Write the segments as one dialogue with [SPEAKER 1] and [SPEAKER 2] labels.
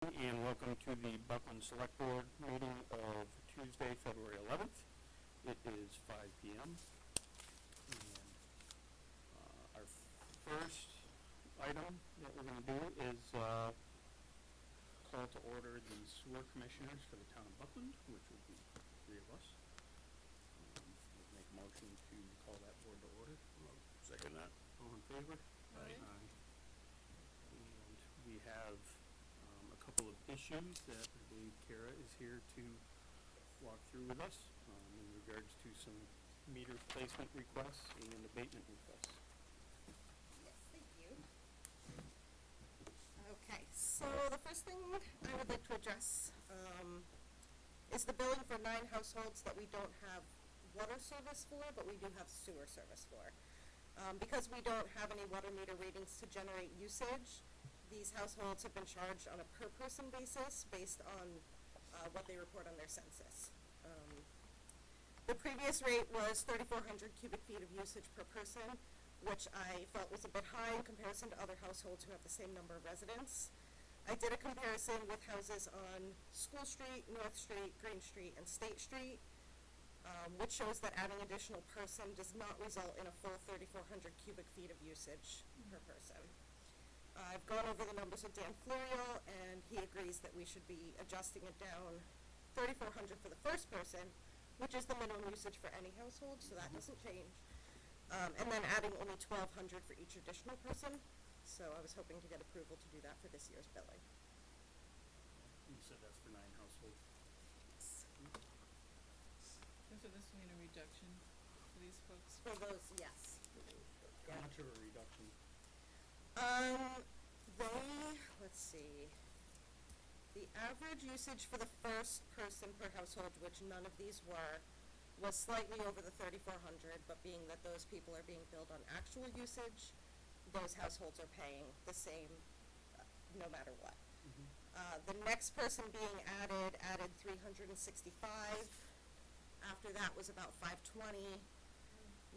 [SPEAKER 1] And welcome to the Buckland Select Board meeting of Tuesday, February 11th. It is 5 p.m. And our first item that we're going to do is call to order the sewer commissioners for the town of Buckland, which would be three of us. We'll make a motion to call that board to order.
[SPEAKER 2] I'll second that.
[SPEAKER 1] All in favor?
[SPEAKER 2] Aye.
[SPEAKER 1] And we have a couple of issues that I believe Kara is here to walk through with us in regards to some meter placement requests and abatement requests.
[SPEAKER 3] Yes, thank you. Okay, so the first thing I would like to address is the billing for 9 households that we don't have water service for, but we do have sewer service for. Because we don't have any water meter readings to generate usage, these households have been charged on a per-person basis based on what they report on their census. The previous rate was 3,400 cubic feet of usage per person, which I felt was a bit high in comparison to other households who have the same number of residents. I did a comparison with houses on School Street, North Street, Green Street, and State Street, which shows that adding additional person does not result in a full 3,400 cubic feet of usage per person. I've gone over the numbers with Dan Fluriel, and he agrees that we should be adjusting it down 3,400 for the first person, which is the minimum usage for any household, so that doesn't change. And then adding only 1,200 for each additional person. So I was hoping to get approval to do that for this year's billing.
[SPEAKER 1] You said that's for 9 households.
[SPEAKER 4] Doesn't this mean a reduction for these folks?
[SPEAKER 3] For those, yes.
[SPEAKER 1] How much of a reduction?
[SPEAKER 3] Let's see. The average usage for the first person per household, which none of these were, was slightly over the 3,400, but being that those people are being billed on actual usage, those households are paying the same no matter what. The next person being added 365. After that was about 520.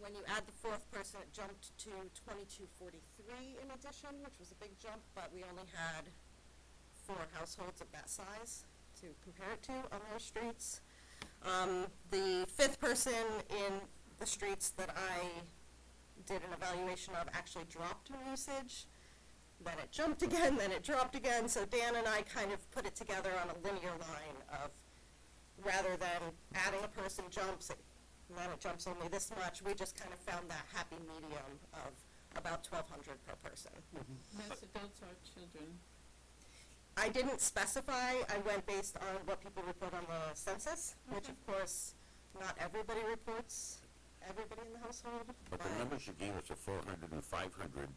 [SPEAKER 3] When you add the fourth person, it jumped to 2243 in addition, which was a big jump, but we only had 4 households of that size to compare it to on our streets. The fifth person in the streets that I did an evaluation of actually dropped in usage. Then it jumped again, then it dropped again. So Dan and I kind of put it together on a linear line of, rather than adding a person jumps, and then it jumps only this much, we just kind of found that happy medium of about 1,200 per person.
[SPEAKER 4] That's adults or children?
[SPEAKER 3] I didn't specify. I went based on what people report on the census, which of course, not everybody reports everybody in the household.
[SPEAKER 2] But the numbers you gave us of 400 and 500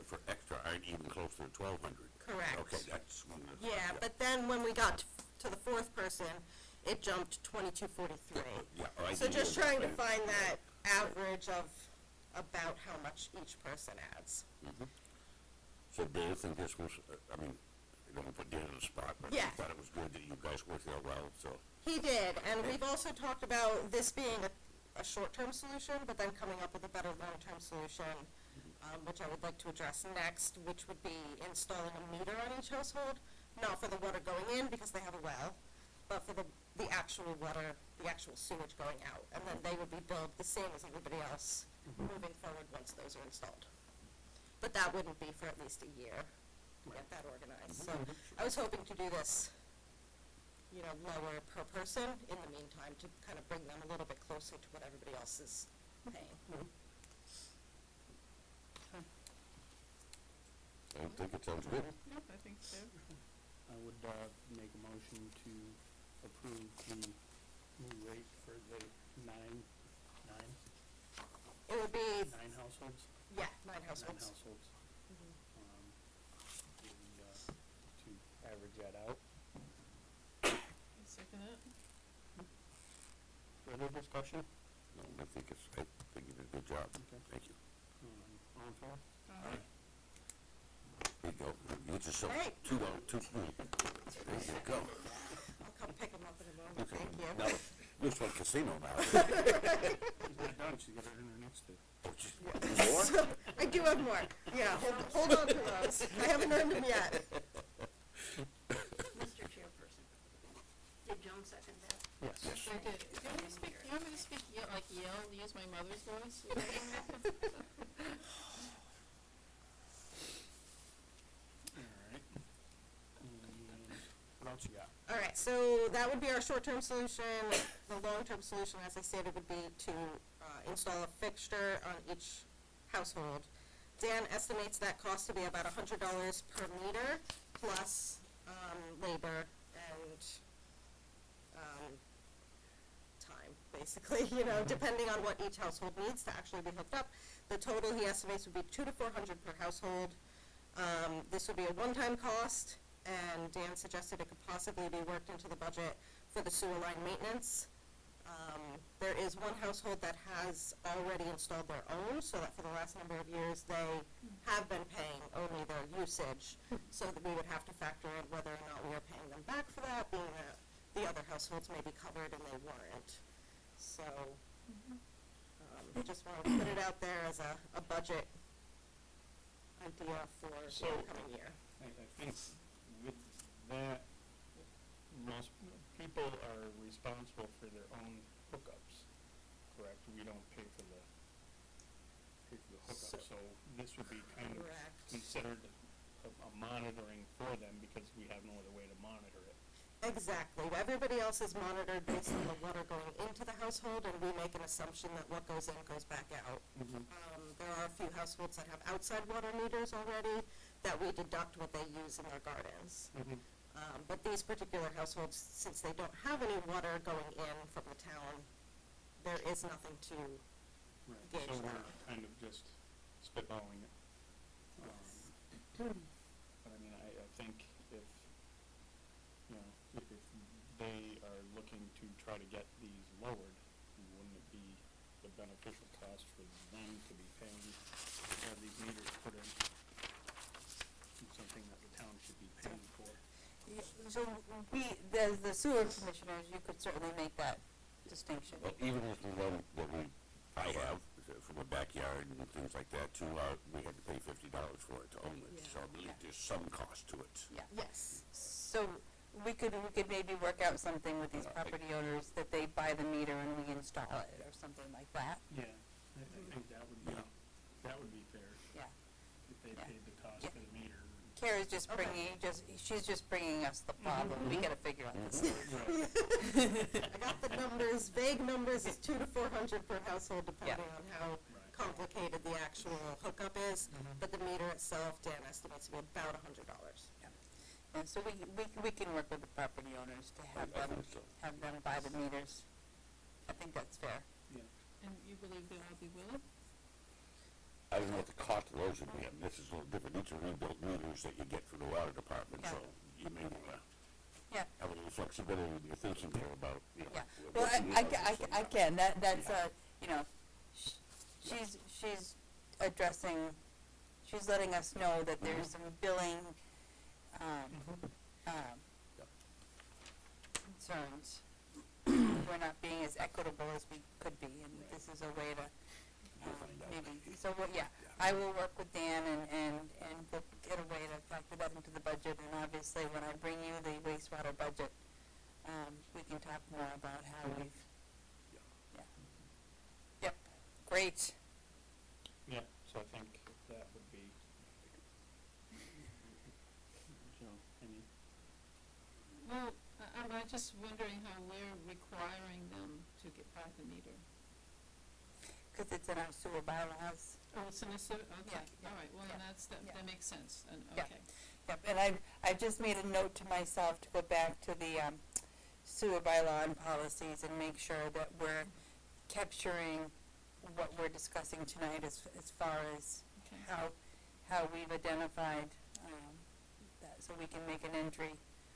[SPEAKER 2] for extra aren't even close to the 1,200.
[SPEAKER 3] Correct.
[SPEAKER 2] Okay, that's one of the.
[SPEAKER 3] Yeah, but then when we got to the fourth person, it jumped 2243.
[SPEAKER 2] Yeah,
[SPEAKER 3] So just trying to find that average of about how much each person adds.
[SPEAKER 2] So do you think this was, I mean, I don't want to put Dan on the spot, but
[SPEAKER 3] Yeah.
[SPEAKER 2] I thought it was good that you guys worked out well, so.
[SPEAKER 3] He did, and we've also talked about this being a short-term solution, but then coming up with a better long-term solution, which I would like to address next, which would be installing a meter on each household, not for the water going in because they have a well, but for the actual water, the actual sewage going out, and then they would be billed the same as everybody else moving forward once those are installed. But that wouldn't be for at least a year to get that organized. So I was hoping to do this, lower per person in the meantime to kind of bring them a little bit closer to what everybody else is paying.
[SPEAKER 2] I think it sounds good.
[SPEAKER 4] Yep, I think so.
[SPEAKER 1] I would make a motion to approve the new rate for the 9
[SPEAKER 3] It would be,
[SPEAKER 1] households.
[SPEAKER 3] 9
[SPEAKER 1] 9
[SPEAKER 3] households.
[SPEAKER 1] households.
[SPEAKER 3] Mhm.
[SPEAKER 1] To average that out.
[SPEAKER 4] I'll second that.
[SPEAKER 1] Further discussion?
[SPEAKER 2] No, I think you did a good job.
[SPEAKER 1] Okay.
[SPEAKER 2] Thank you.
[SPEAKER 1] All in favor?
[SPEAKER 4] Alright.
[SPEAKER 2] There you go. You get yourself
[SPEAKER 3] Hey.
[SPEAKER 2] 2 on 2. There you go.
[SPEAKER 3] I'll come pick them up in a moment,
[SPEAKER 2] Okay.
[SPEAKER 3] thank you.
[SPEAKER 2] Now, looks like casino now.
[SPEAKER 1] She's not done, she's got it in her next two.
[SPEAKER 2] Oh, just more?
[SPEAKER 3] So, I do have more. Yeah, hold on to those. I haven't earned them yet.
[SPEAKER 1] Yes.
[SPEAKER 2] Yes.
[SPEAKER 4] Do you want me to speak, use my mother's voice?
[SPEAKER 1] Alright. And what else you got?
[SPEAKER 3] All right, so that would be our short-term solution. The long-term solution, as I stated, would be to install a fixture on each household. Dan estimates that cost to be about $100 per meter, plus labor and time, basically, depending on what each household needs to actually be hooked up. The total, he estimates, would be $200 to $400 per household. This would be a one-time cost, and Dan suggested it could possibly be worked into the budget for the sewer line maintenance. There is one household that has already installed their own, so that for the last number of years, they have been paying only their usage, so that we would have to factor in whether or not we are paying them back for that, being that the other households may be covered and they weren't. So, just wanted to put it out there as a budget idea for the
[SPEAKER 1] So-
[SPEAKER 3] upcoming year.
[SPEAKER 1] I think with that, most people are responsible for their own hookups, correct? We don't pay for the hookup, so this would be kind of
[SPEAKER 3] Correct.
[SPEAKER 1] considered a monitoring for them because we have no other way to monitor it.
[SPEAKER 3] Exactly. Everybody else is monitored based on the water going into the household, and we make an assumption that what goes in goes back out. There are a few households that have outside water meters already that we deduct what they use in their gardens. But these particular households, since they don't have any water going in from the town, there is nothing to
[SPEAKER 1] Right,
[SPEAKER 3] gauge
[SPEAKER 1] so
[SPEAKER 3] that.
[SPEAKER 1] we're kind of just spitballing it. But I mean, I think if they are looking to try to get these lowered, wouldn't it be the beneficial cost for them to be paying to have these meters put in? It's something that the town should be paying for.
[SPEAKER 5] So as the sewer commissioners, you could certainly make that distinction.
[SPEAKER 2] But even with the one that I have, from a backyard and things like that too, we had to pay $50 for it to own it, so I believe there's some cost to it.
[SPEAKER 5] Yeah.
[SPEAKER 3] Yes.
[SPEAKER 5] So we could maybe work out something with these property owners that they buy the meter and we install it or something like that.
[SPEAKER 1] Yeah, I think that would be fair,
[SPEAKER 5] Yeah.
[SPEAKER 1] if they
[SPEAKER 5] Yeah.
[SPEAKER 1] paid the cost
[SPEAKER 5] Yeah.
[SPEAKER 1] for the meter.
[SPEAKER 5] Kara's just
[SPEAKER 3] Okay.
[SPEAKER 5] she's just bringing us the problem. We gotta figure out this.
[SPEAKER 1] Right.
[SPEAKER 3] I got the numbers, vague numbers, is $200 to $400 per household, depending on how
[SPEAKER 1] Right.
[SPEAKER 3] complicated the actual hookup is. But the meter itself, Dan estimates to be about $100.
[SPEAKER 5] And so we can work with the property owners to have
[SPEAKER 2] I
[SPEAKER 5] them,
[SPEAKER 2] think so.
[SPEAKER 5] have them buy the meters. I think that's fair.
[SPEAKER 1] Yeah.
[SPEAKER 4] And you believe they'll all be willing?
[SPEAKER 2] I don't know what the cost of those would be, and this is a little different, these are rebuilt meters that you get from the water department,
[SPEAKER 5] Yeah.
[SPEAKER 2] so you may wanna
[SPEAKER 5] Yeah.
[SPEAKER 2] have a little flexibility in your thinking there about,
[SPEAKER 5] Yeah,
[SPEAKER 2] what
[SPEAKER 5] well,
[SPEAKER 2] you need on this one.
[SPEAKER 5] again, that's she's addressing, she's letting us know that there's some billing, concerns. We're not being as equitable as we could be, and this is a way to, maybe, so, I will work with Dan and we'll get a way to factor that into the budget, and obviously, when I bring you the wastewater budget, we can talk more about how we've, Yep, great.
[SPEAKER 1] Yeah, so I think that would be, any,
[SPEAKER 4] Well, I'm just wondering how we're requiring them to buy the meter.
[SPEAKER 5] Because it's in our sewer bylaws.
[SPEAKER 4] Oh, it's in a sewer, okay,
[SPEAKER 5] Yeah,
[SPEAKER 4] all right, well,
[SPEAKER 5] yeah,
[SPEAKER 4] then that makes sense, and,
[SPEAKER 5] Yeah.
[SPEAKER 4] okay.
[SPEAKER 5] Yep, and I've just made a note to myself to go back to the sewer bylaw and policies and make sure that we're capturing what we're discussing tonight as far as
[SPEAKER 4] Okay.
[SPEAKER 5] how we've identified that, so we can make an entry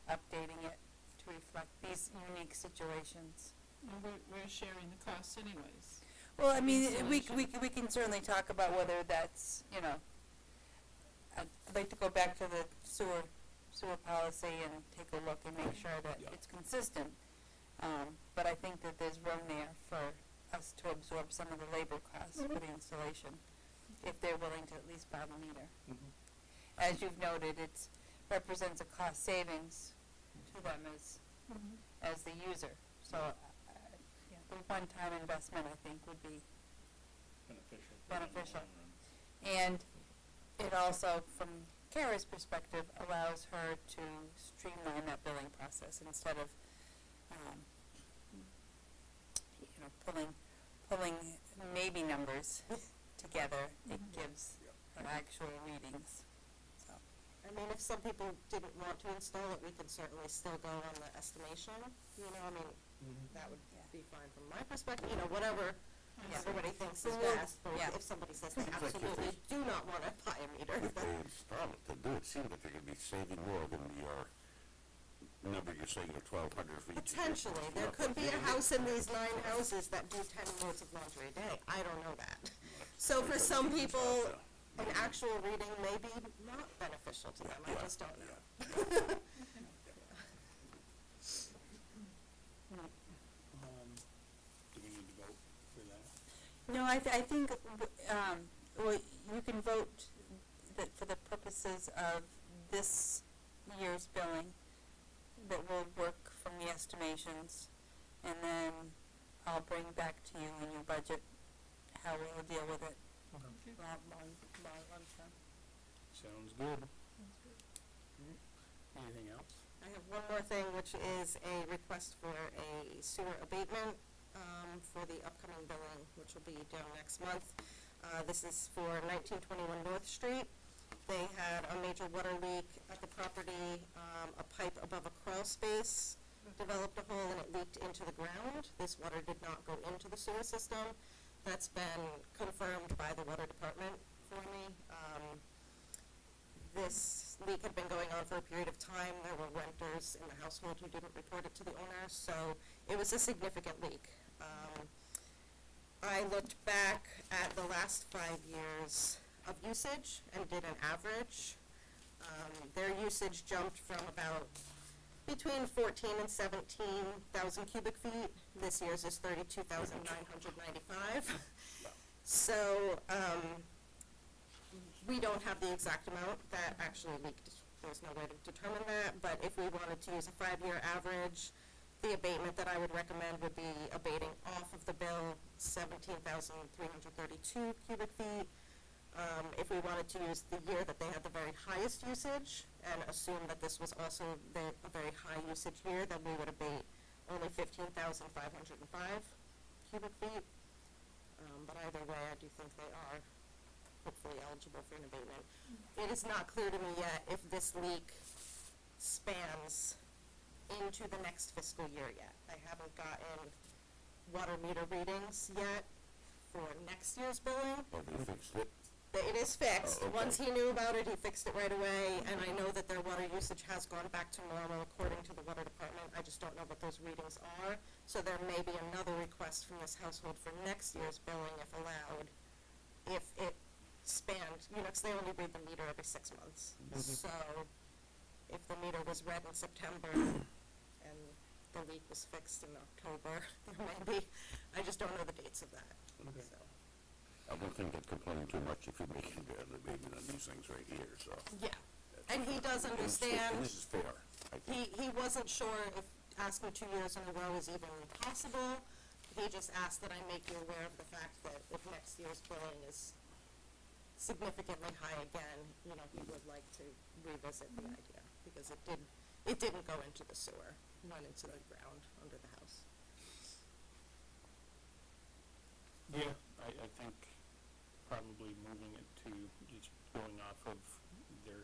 [SPEAKER 5] updating it to reflect these unique situations.
[SPEAKER 4] And we're sharing the costs anyways.
[SPEAKER 5] Well, I mean, we
[SPEAKER 4] Installation.
[SPEAKER 5] can certainly talk about whether that's, I'd like to go back to the sewer policy and take a look and make sure that
[SPEAKER 2] Yeah.
[SPEAKER 5] it's consistent. But I think that there's room there for us to absorb some of the labor costs for the installation, if they're willing to at least buy the meter. As you've noted, it represents a cost savings to them as the user, So, the one-time investment, I think, would be beneficial. And it also, from Kara's perspective, allows her to streamline that billing process instead of, pulling maybe numbers together. It gives her actual readings, so.
[SPEAKER 3] I mean, if some people didn't want to install it, we could certainly still go on the estimation, that would be fine from my perspective, whatever everybody thinks is best, but
[SPEAKER 5] Yeah.
[SPEAKER 3] if somebody says they
[SPEAKER 2] Seems like if
[SPEAKER 3] absolutely
[SPEAKER 2] they-
[SPEAKER 3] do not wanna buy a meter,
[SPEAKER 2] If
[SPEAKER 3] then
[SPEAKER 2] they install it, they do, it seems like they're gonna be saving more than your number you're saying of 1,200 for each.
[SPEAKER 3] potentially, there could be a house in these 9 houses that do 10 loads of laundry a day, I don't know that. So for some people, an actual reading may be not beneficial to them, I just don't know.
[SPEAKER 1] Do we need to vote for that?
[SPEAKER 5] No, I think, well, you can vote that for the purposes of this year's billing, that will work from the estimations, and then I'll bring back to you in your budget how we'll deal with it long term.
[SPEAKER 1] Sounds good. Anything else?
[SPEAKER 3] I have one more thing, which is a request for a sewer abatement for the upcoming billing, which will be due next month. This is for 1921 North Street. They had a major water leak at the property. A pipe above a crawl space developed a hole and it leaked into the ground. This water did not go into the sewer system. That's been confirmed by the water department for me. This leak had been going on for a period of time. There were renters in the household who didn't report it to the owner, so it was a significant leak. I looked back at the last 5 years of usage and did an average. Their usage jumped from about between 14 and 17,000 cubic feet. This year's is 32,995. So, we don't have the exact amount that actually leaked. There's no way to determine that, but if we wanted to use a 5-year average, the abatement that I would recommend would be abating off of the bill 17,332 cubic feet. If we wanted to use the year that they had the very highest usage and assume that this was also a very high usage year, then we would abate only 15,505 cubic feet. But either way, I do think they are hopefully eligible for an abatement. It is not clear to me yet if this leak spans into the next fiscal year yet. I haven't gotten water meter readings yet for next year's billing.
[SPEAKER 2] Have they fixed it?
[SPEAKER 3] It is fixed.
[SPEAKER 2] Oh, okay.
[SPEAKER 3] Once he knew about it, he fixed it right away, and I know that their water usage has gone back to normal according to the water department. I just don't know what those readings are. So there may be another request from this household for next year's billing if allowed, if it spanned, because they only read the meter every 6 months. So if the meter was read in September and the leak was fixed in October, there may be, I just don't know the dates of that.
[SPEAKER 1] Okay.
[SPEAKER 3] So.
[SPEAKER 2] I don't think they're complaining too much if you're making an abatement on these things right here, so.
[SPEAKER 3] Yeah, and he does
[SPEAKER 2] And
[SPEAKER 3] understand.
[SPEAKER 2] this is fair, I think.
[SPEAKER 3] He wasn't sure if asking 2 years in a row is even possible. He just asked that I make you aware of the fact that if next year's billing is significantly high again, he would like to revisit the idea, because it didn't go into the sewer, it went into the ground under the house.
[SPEAKER 1] Yeah, I think probably moving it to just going off of their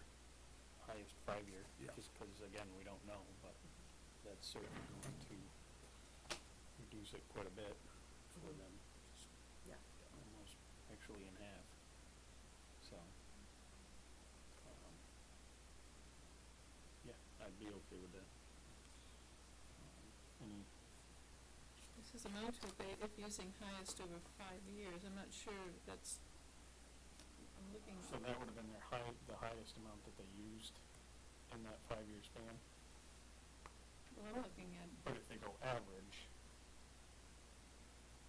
[SPEAKER 1] highest 5-year,
[SPEAKER 2] Yeah.
[SPEAKER 1] just because, again, we don't know, but that's certainly going to reduce it quite a bit for them.
[SPEAKER 3] Yeah.
[SPEAKER 1] Almost actually in half, so. Yeah, I'd be okay with that. Any
[SPEAKER 4] This is amount to abate if using highest over 5 years. I'm not sure that's, I'm looking.
[SPEAKER 1] So that would have been the highest amount that they used in that 5-year span,
[SPEAKER 4] Well, I'm looking at,
[SPEAKER 1] but if they go average,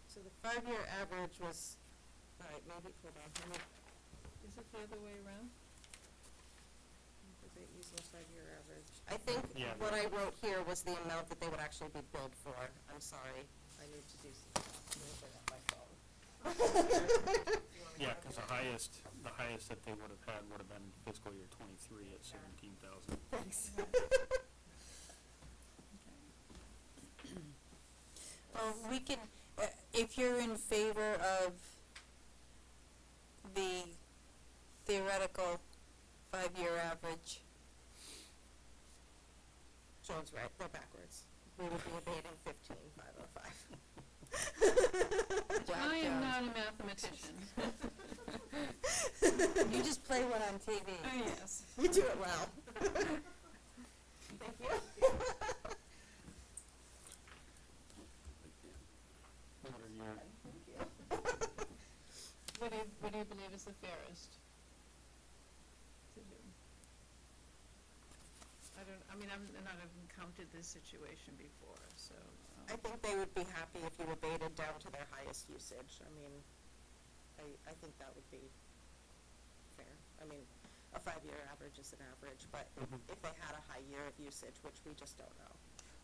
[SPEAKER 3] So the 5-year average was, all right, maybe, hold on, let me,
[SPEAKER 4] is it the other way around?
[SPEAKER 3] because Using 5-year average. I think
[SPEAKER 1] Yeah.
[SPEAKER 3] what I wrote here was the amount that they would actually be billed for. I'm sorry, I need to do some, bring up my phone.
[SPEAKER 1] Yeah, because the highest that they would have had would have been fiscal year 23 at 17,000.
[SPEAKER 3] Thanks.
[SPEAKER 5] Well, we can, if you're in favor of the theoretical 5-year average,
[SPEAKER 3] Joan's right, they're backwards. We would be abating 15,505.
[SPEAKER 4] I am not a mathematician.
[SPEAKER 5] you just play one on TV.
[SPEAKER 4] Oh, yes.
[SPEAKER 3] You do it well. Thank you.
[SPEAKER 1] What are your,
[SPEAKER 4] What do you believe is the fairest to do? I've not encountered this situation before, so.
[SPEAKER 3] I think they would be happy if you abated down to their highest usage. I mean, I think that would be fair. I mean, a 5-year average is an average, but if they had a high year of usage, which we just don't know.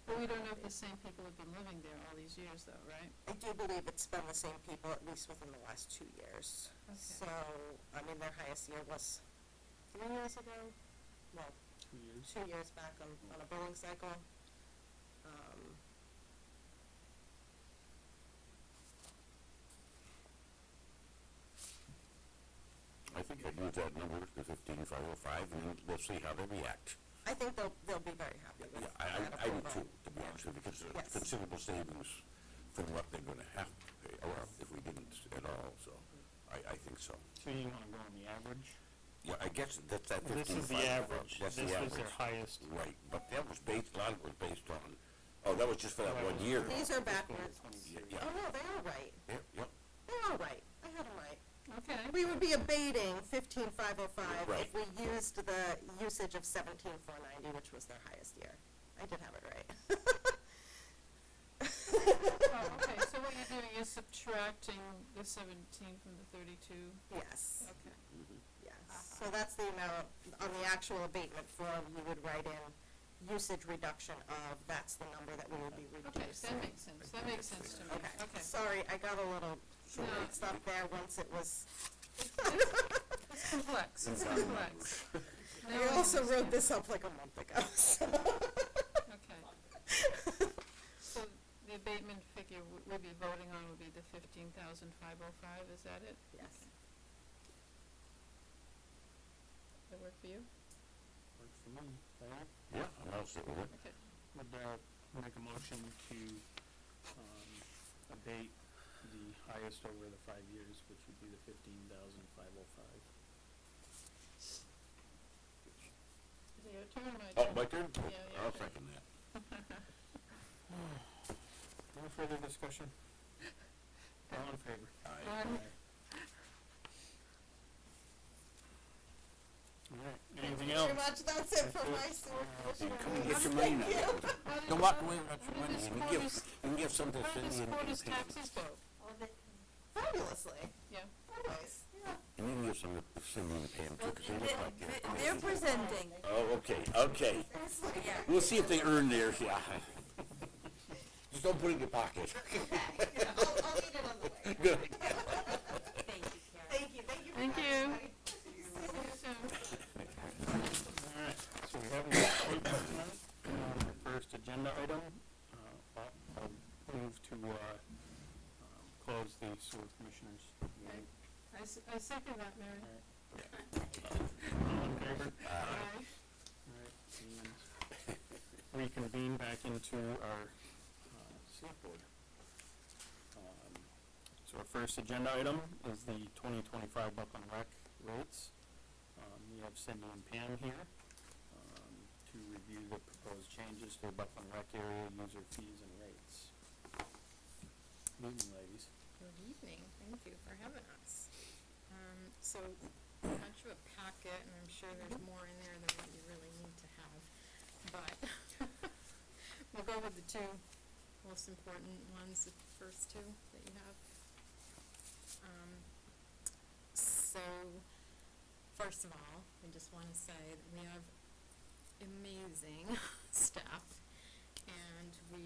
[SPEAKER 4] But we don't know if the same people have been living there all these years, though, right?
[SPEAKER 3] I do believe it's been the same people at least within the last 2 years.
[SPEAKER 4] Okay.
[SPEAKER 3] So, I mean, their highest year was 3 years ago? No,
[SPEAKER 1] 2 years?
[SPEAKER 3] 2 years back on a billing cycle.
[SPEAKER 2] I think I'd use that number, the 15,505, and we'll see how they react.
[SPEAKER 3] I think they'll be very happy with
[SPEAKER 2] Yeah,
[SPEAKER 3] that
[SPEAKER 2] I would
[SPEAKER 3] approval.
[SPEAKER 2] too, to be honest with you, because
[SPEAKER 3] Yes.
[SPEAKER 2] it's considerable savings from what they're gonna have to pay, or if we didn't at all, so I think so.
[SPEAKER 1] So you want to go on the average?
[SPEAKER 2] Yeah, I guess that's that
[SPEAKER 1] This
[SPEAKER 2] 15,505.
[SPEAKER 1] is the average.
[SPEAKER 2] That's
[SPEAKER 1] This
[SPEAKER 2] the
[SPEAKER 1] was their
[SPEAKER 2] average.
[SPEAKER 1] highest.
[SPEAKER 2] Right, but that was based, a lot of it was based on, oh, that was just for that one year.
[SPEAKER 3] These are backwards.
[SPEAKER 2] Yeah, yeah,
[SPEAKER 3] Oh, no, they are right.
[SPEAKER 2] yeah.
[SPEAKER 3] They are right. I had them right.
[SPEAKER 4] Okay.
[SPEAKER 3] We would be abating 15,505
[SPEAKER 2] Right.
[SPEAKER 3] if we used the usage of 17,490, which was their highest year. I did have it right.
[SPEAKER 4] Oh, okay, so what you're doing is subtracting the 17 from the 32?
[SPEAKER 3] Yes,
[SPEAKER 4] Okay.
[SPEAKER 3] yes. So that's the amount, on the actual abatement form, you would write in usage reduction of, that's the number that we would be
[SPEAKER 4] Okay,
[SPEAKER 3] reducing.
[SPEAKER 4] that makes sense. That makes sense to me.
[SPEAKER 3] Okay,
[SPEAKER 4] Okay.
[SPEAKER 3] sorry, I got a little
[SPEAKER 4] No.
[SPEAKER 3] mixed up there once it was.
[SPEAKER 4] It's complex. It's complex. Now
[SPEAKER 3] I also wrote
[SPEAKER 4] understand.
[SPEAKER 3] this up like a month ago, so.
[SPEAKER 4] Okay. So the abatement figure we'll be voting on will be the 15,505, is that it?
[SPEAKER 3] Yes.
[SPEAKER 4] That work for you?
[SPEAKER 1] Works for me. Diane?
[SPEAKER 2] Yeah, I'm all set with it.
[SPEAKER 4] Okay.
[SPEAKER 1] Would make a motion to abate the highest over the 5 years, which would be the 15,505.
[SPEAKER 4] Is it your turn or my
[SPEAKER 2] Oh,
[SPEAKER 4] turn?
[SPEAKER 2] my turn?
[SPEAKER 4] Yeah,
[SPEAKER 2] I'll
[SPEAKER 4] okay.
[SPEAKER 2] second that.
[SPEAKER 1] No further discussion? All in favor?
[SPEAKER 2] Aye.
[SPEAKER 1] All right, anything
[SPEAKER 3] Thank you
[SPEAKER 1] else?
[SPEAKER 3] very much, that's it for my sewer commissioner.
[SPEAKER 2] Come and get your money now.
[SPEAKER 4] How did
[SPEAKER 2] Don't
[SPEAKER 4] this-
[SPEAKER 2] walk away without your
[SPEAKER 4] how
[SPEAKER 2] money.
[SPEAKER 4] did this
[SPEAKER 2] You can
[SPEAKER 4] quarter's-
[SPEAKER 2] give, you can give some to
[SPEAKER 4] How did this
[SPEAKER 2] Cindy and
[SPEAKER 4] quarter's
[SPEAKER 2] pay.
[SPEAKER 4] taxes go?
[SPEAKER 3] Fabulously,
[SPEAKER 4] Yeah.
[SPEAKER 3] always, yeah.
[SPEAKER 2] And you can give some to Cindy and Pam too, because they look like they're.
[SPEAKER 5] They're presenting.
[SPEAKER 2] Oh, okay. We'll see if they earn theirs, yeah. Just don't put it in your pocket.
[SPEAKER 3] I'll eat it on the way.
[SPEAKER 2] Good.
[SPEAKER 3] Thank you.
[SPEAKER 4] Thank you. See you soon.
[SPEAKER 1] All right, so we have an appointment tonight. Our first agenda item, I'll move to close the sewer commissioners meeting.
[SPEAKER 4] I second that, Mary.
[SPEAKER 1] All in favor?
[SPEAKER 4] Aye.
[SPEAKER 1] All right, and reconvene back into our select board. So our first agenda item is the 2025 Buckland Rec rates. We have Cindy and Pam here to review the proposed changes to the Buckland Rec area user fees and rates. Good evening, ladies.
[SPEAKER 6] Good evening, thank you for having us. So, a bunch of a packet, and I'm sure there's more in there than what you really need to have, but we'll go with the two most important ones, the first two that you have. So, first of all, I just want to say that we have amazing staff, and we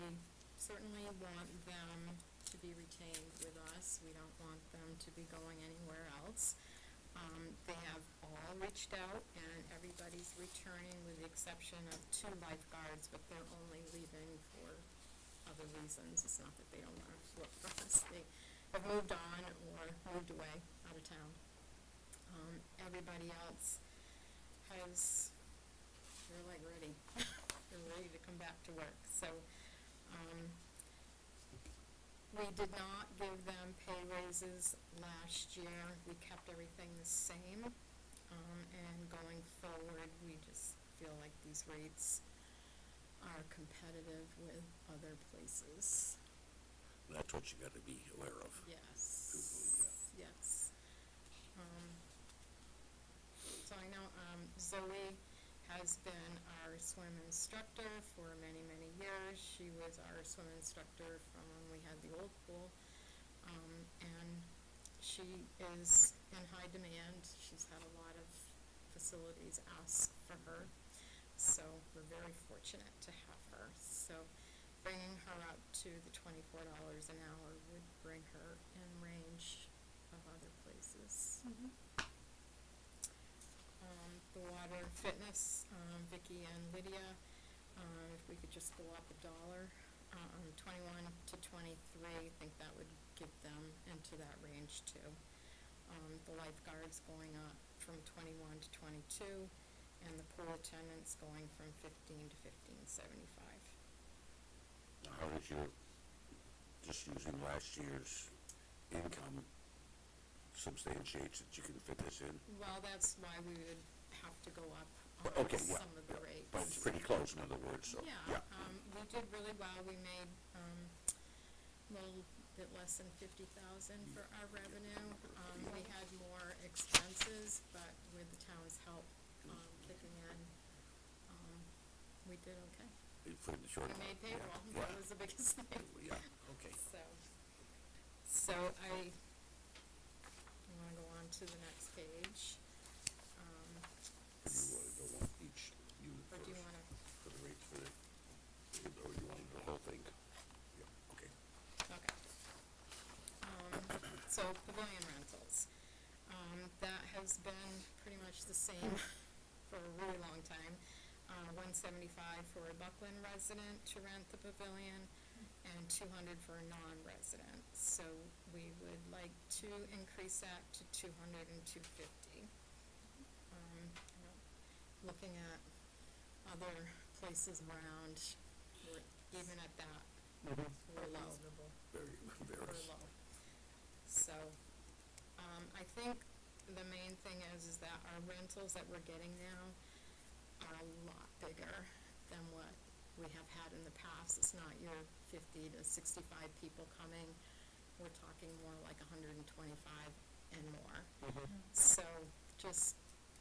[SPEAKER 6] certainly want them to be retained with us. We don't want them to be going anywhere else. They have all reached out, and everybody's returning with the exception of 2 lifeguards, but they're only leaving for other reasons. It's not that they don't want to work for us. They have moved on or moved away out of town. Everybody else they're like ready. They're ready to come back to work. So, we did not give them pay raises last year. We kept everything the same. And going forward, we just feel like these rates are competitive with other places.
[SPEAKER 2] That's what you gotta be aware of.
[SPEAKER 6] Yes. Yes. So I know Zoe has been our swim instructor for many, many years. She was our swim instructor from when we had the old pool. And she is in high demand. She's had a lot of facilities ask for her. So we're very fortunate to have her. So bringing her up to the $24 an hour would bring her in range of other places. The water fitness, Vicki and Lydia, if we could just go up $1, 21 to 23, I think that would give them into that range too. The lifeguards going up from 21 to 22, and the pool attendants going from 15 to 15.75.
[SPEAKER 2] How did you, just using last year's income, substantiates that you can fit this in?
[SPEAKER 6] Well, that's why we would have to go up
[SPEAKER 2] Okay, yeah,
[SPEAKER 6] some of the rates.
[SPEAKER 2] but it's pretty close, in other words, so,
[SPEAKER 6] Yeah, we did really well. We made a little bit less than 50,000 for our revenue. We had more expenses, but with the town's help kicking in, we did okay.
[SPEAKER 2] For the short
[SPEAKER 6] We
[SPEAKER 2] term.
[SPEAKER 6] made payroll.
[SPEAKER 2] Yeah,
[SPEAKER 6] That was the biggest thing.
[SPEAKER 2] yeah, okay.
[SPEAKER 6] So I want to go on to the next page.
[SPEAKER 2] Do you wanna go on each unit
[SPEAKER 6] Or do you
[SPEAKER 2] first,
[SPEAKER 6] want to?
[SPEAKER 2] for the rates for the, or you want the whole thing? Yeah, okay.
[SPEAKER 6] Okay. So pavilion rentals, that has been pretty much the same for a really long time. $175 for a Buckland resident to rent the pavilion, and $200 for a non-resident. So we would like to increase that to $200 and $250. Looking at other places around, we're even at that, we're low.
[SPEAKER 2] Very, very.
[SPEAKER 6] We're low. So, I think the main thing is that our rentals that we're getting now are a lot bigger than what we have had in the past. It's not your 50 to 65 people coming. We're talking more like 125 and more. So, just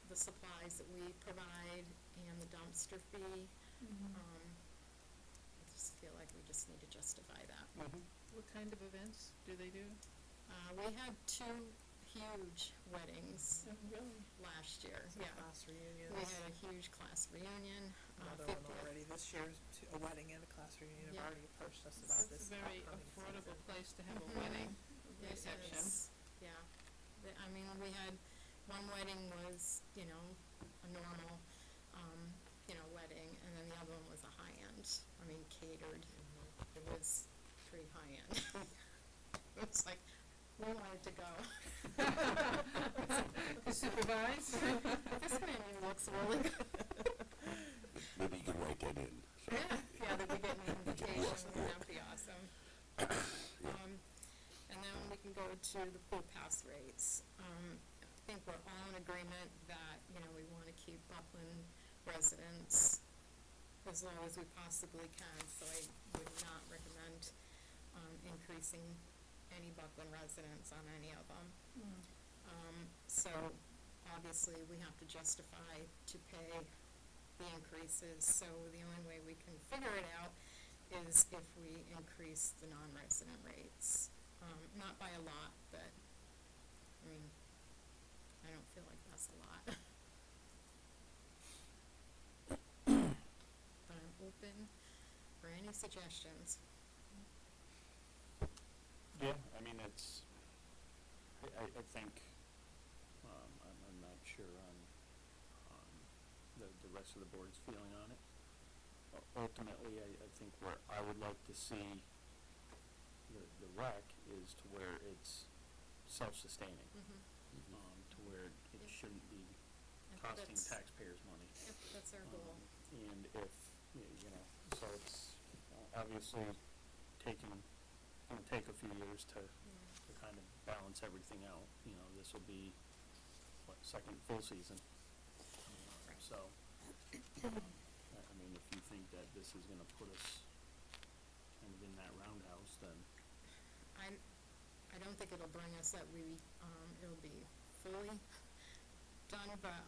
[SPEAKER 6] the supplies that we provide and the dumpster fee, I just feel like we just need to justify that.
[SPEAKER 4] What kind of events do they do?
[SPEAKER 6] We had 2 huge weddings
[SPEAKER 4] Really?
[SPEAKER 6] last year, yeah.
[SPEAKER 7] Class reunions.
[SPEAKER 6] We had a huge class reunion,
[SPEAKER 7] Another
[SPEAKER 6] 50th.
[SPEAKER 7] one already this year, a wedding and a class reunion have
[SPEAKER 6] Yeah.
[SPEAKER 7] already approached us about
[SPEAKER 4] It's
[SPEAKER 7] this.
[SPEAKER 4] a very
[SPEAKER 7] upcoming
[SPEAKER 4] affordable
[SPEAKER 7] season.
[SPEAKER 4] place to have a
[SPEAKER 6] Mhm.
[SPEAKER 4] wedding
[SPEAKER 6] It
[SPEAKER 4] reception.
[SPEAKER 6] is, yeah. I mean, we had, one wedding was, a normal, wedding, and then the other one was a high-end, catered. It was pretty high-end. It was like, we wanted to go.
[SPEAKER 4] To supervise?
[SPEAKER 6] This menu looks really good.
[SPEAKER 2] Maybe you can write that in, so.
[SPEAKER 6] Yeah, that we get an invitation,
[SPEAKER 2] Yes, yeah.
[SPEAKER 6] that'd be awesome. And then we can go to the pool pass rates. I think we're all in agreement that, we wanna keep Buckland residents as low as we possibly can, so I would not recommend, increasing any Buckland residents on any of them. So, obviously, we have to justify to pay the increases, so the only way we can figure it out is if we increase the non-resident rates. Not by a lot, but, I don't feel like that's a lot. open for any suggestions.
[SPEAKER 1] Yeah, I mean, it's, I think, I'm not sure on the rest of the board's feeling on it. Ultimately, I think where I would like to see the rec is to where it's self-sustaining, to where it
[SPEAKER 6] Yep.
[SPEAKER 1] shouldn't be
[SPEAKER 6] I think
[SPEAKER 1] costing
[SPEAKER 6] that's-
[SPEAKER 1] taxpayers money.
[SPEAKER 6] Yep, that's our goal.
[SPEAKER 1] And if, you know, so it's obviously gonna take a few years to kind of balance everything out. You know, this will be, second full season. So, I mean, if you think that this is gonna put us kind of in that roundhouse, then,
[SPEAKER 6] I don't think it'll bring us that it'll be fully done, but,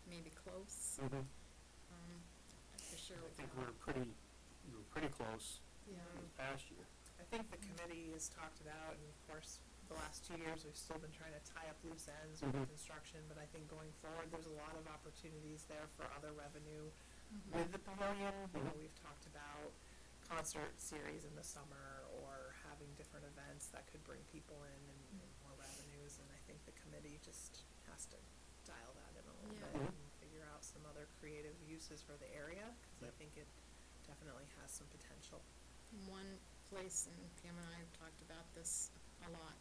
[SPEAKER 6] maybe close, for sure.
[SPEAKER 1] I think we were pretty close
[SPEAKER 6] Yeah.
[SPEAKER 1] this past year.
[SPEAKER 7] I think the committee has talked about, and of course, the last 2 years, we've still been trying to tie up loose ends with the construction, but I think going forward, there's a lot of opportunities there for other revenue with the pavilion. You know, we've talked about concert series in the summer, or having different events that could bring people in and more revenues, and I think the committee just has to dial that in a little
[SPEAKER 6] Yeah.
[SPEAKER 7] bit and figure out some other creative uses for the area, because I
[SPEAKER 1] Yep.
[SPEAKER 7] think it definitely has some potential.
[SPEAKER 6] One place, and Pam and I have talked about this a lot,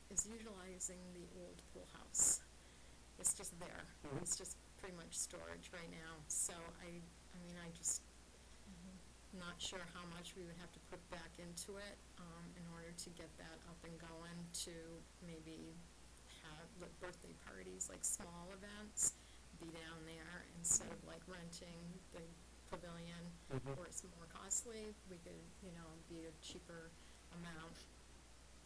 [SPEAKER 6] is utilizing the old pool house. It's just there. It's just pretty much storage right now. So I mean, I just not sure how much we would have to put back into it, in order to get that up and going, to maybe have like birthday parties, like small events, be down there instead of like renting the pavilion, where it's more costly. We could, you know, be a cheaper amount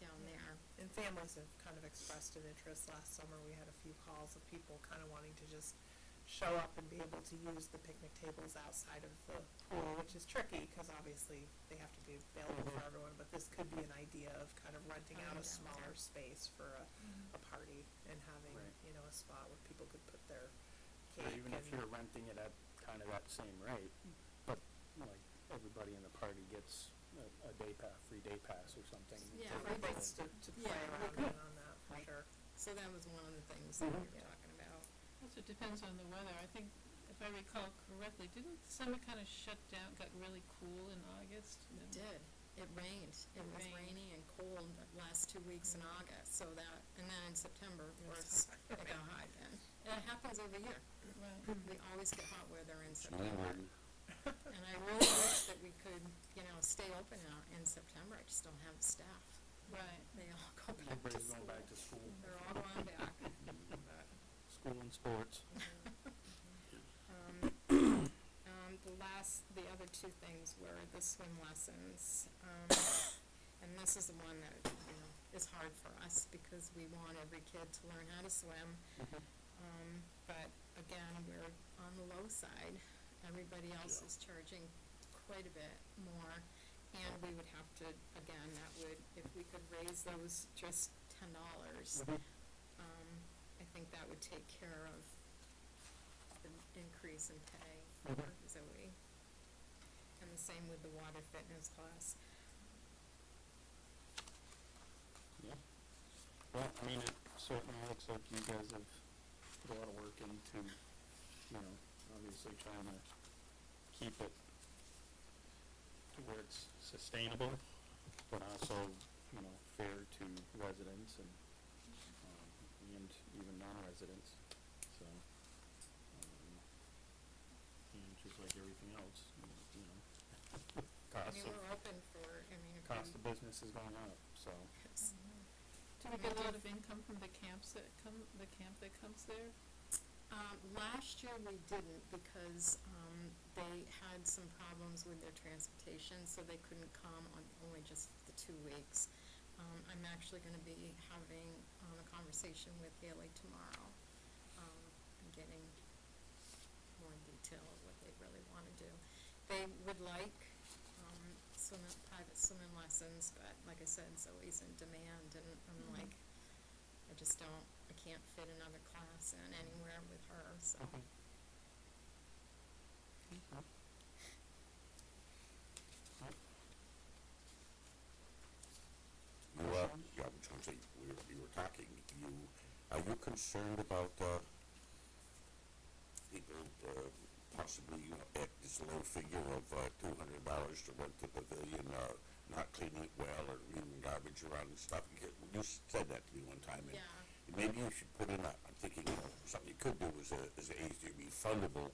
[SPEAKER 6] down there.
[SPEAKER 7] And families have kind of expressed an interest. Last summer, we had a few calls of people kind of wanting to just show up and be able to use the picnic tables outside of the pool, which is tricky, because obviously they have to be available for everyone, but this could be an idea of kind of renting out a
[SPEAKER 6] Down
[SPEAKER 7] smaller
[SPEAKER 6] there.
[SPEAKER 7] space for a party, and having,
[SPEAKER 1] Right.
[SPEAKER 7] you know, a spot where people could put their
[SPEAKER 1] Or
[SPEAKER 7] cake
[SPEAKER 1] even if
[SPEAKER 7] and-
[SPEAKER 1] you're renting it at kind of that same rate, but like everybody in the party gets a day pass, free day pass or something.
[SPEAKER 6] Yeah,
[SPEAKER 1] for
[SPEAKER 6] we
[SPEAKER 1] the
[SPEAKER 6] could
[SPEAKER 7] to
[SPEAKER 6] Yeah,
[SPEAKER 7] play
[SPEAKER 6] we
[SPEAKER 7] around
[SPEAKER 6] could.
[SPEAKER 7] on that, for
[SPEAKER 6] Right.
[SPEAKER 7] sure.
[SPEAKER 6] So that was one of the things that we were
[SPEAKER 7] Yeah.
[SPEAKER 6] talking about.
[SPEAKER 4] Also depends on the weather. I think, if I recall correctly, didn't summer kind of shut down, got really cool in August?
[SPEAKER 6] It did. It rained. It was
[SPEAKER 4] rained.
[SPEAKER 6] rainy and cold the last 2 weeks in August, so that, and then in September, of
[SPEAKER 7] It was
[SPEAKER 6] course,
[SPEAKER 7] hot.
[SPEAKER 6] it got hot again. And it happens every year.
[SPEAKER 4] Right.
[SPEAKER 6] We always get hot weather in
[SPEAKER 2] Snowing
[SPEAKER 6] September.
[SPEAKER 2] already.
[SPEAKER 6] And I really wish that we could, you know, stay open out in September. I just don't have the staff.
[SPEAKER 4] Right.
[SPEAKER 6] They all go back to
[SPEAKER 1] Everybody's
[SPEAKER 6] school.
[SPEAKER 1] going back to school,
[SPEAKER 6] They're all going back. But,
[SPEAKER 1] school and sports.
[SPEAKER 6] the other two things were the swim lessons. And this is the one that, you know, is hard for us, because we want every kid to learn how to swim. But again, we're on the low side. Everybody else is charging quite a bit more. And we would have to, again, that would, if we could raise those just $10, I think that would take care of the increase in pay for Zoe. And the same with the water fitness class.
[SPEAKER 1] Yeah. Well, I mean, it certainly looks like you guys have put a lot of work into, you know, obviously trying to keep it to where it's sustainable, but also, you know, fair to residents and even non-residents. So, and just like everything else, you know,
[SPEAKER 6] I
[SPEAKER 1] cost
[SPEAKER 6] mean,
[SPEAKER 1] of,
[SPEAKER 6] we're open for, I mean, if
[SPEAKER 1] cost
[SPEAKER 6] we,
[SPEAKER 1] of business is going up, so.
[SPEAKER 6] yes.
[SPEAKER 4] Do we get a lot of income from the camps that come, the camp that comes there?
[SPEAKER 6] Last year we didn't, because, they had some problems with their transportation, so they couldn't come on only just the 2 weeks. I'm actually gonna be having, a conversation with Haley tomorrow, and getting more detail of what they really wanna do. They would like, private swimming lessons, but like I said, Zoe's in demand, and I'm like, I can't fit another class in anywhere with her, so.
[SPEAKER 2] you were talking, are you concerned about, people, possibly, at this low figure of, $200 to rent the pavilion, not cleaning it well or leaving garbage around and stuff? You said that to me one time, and
[SPEAKER 6] Yeah.
[SPEAKER 2] maybe you should put in I'm thinking, something you could do is a refundable